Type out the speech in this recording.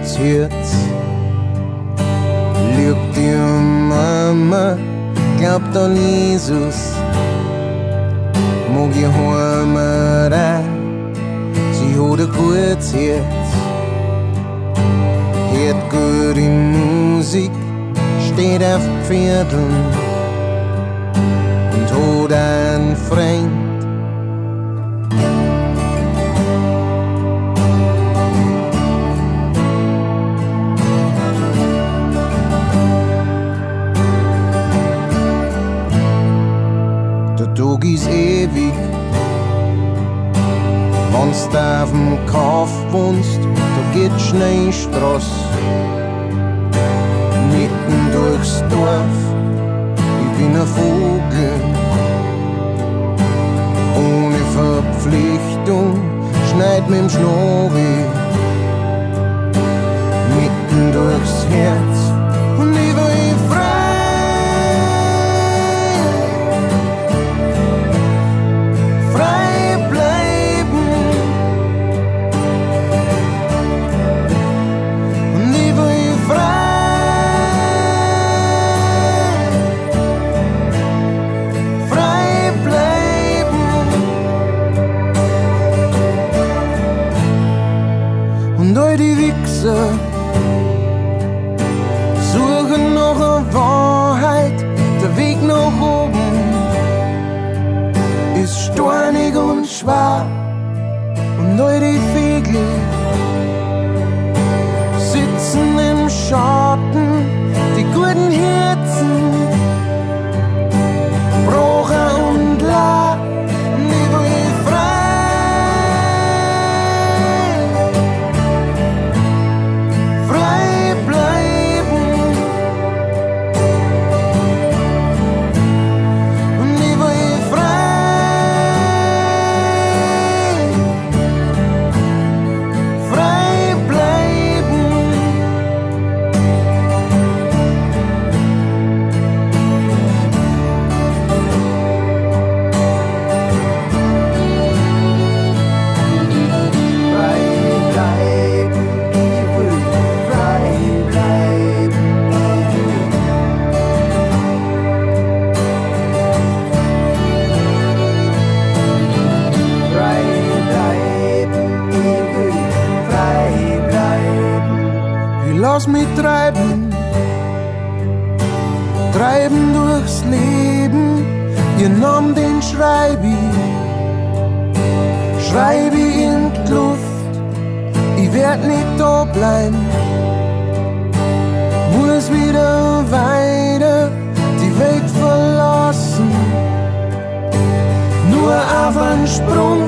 gutes Herz. Lieb dir Mama, glaubt an Jesus. Mag ihr heimar rein, sie hat ein gutes Herz. Hört gute Musik, steht auf Pferdeln und hat einen Freund. Der Tag ist ewig, wenn's da auf'm Kauf wohnst, da geht Schneestraß mitten durchs Dorf. Ich bin ein Vogel ohne Verpflichtung, schneid mit'm Schnabel mitten durchs Herz und ich will frei. Und all die Wichser suchen nach einer Wahrheit, der Weg nach oben ist steinig und schwer. Und all die Vögel sitzen im Schatten, die guten Herzen, Brocher und La. Und ich will frei. Lass mich treiben, treiben durchs Leben. Ihr Namen, den schreib ich in die Luft. Ich werd nicht da bleiben, muss wieder weiter die Welt verlassen. Nur auf einen Sprung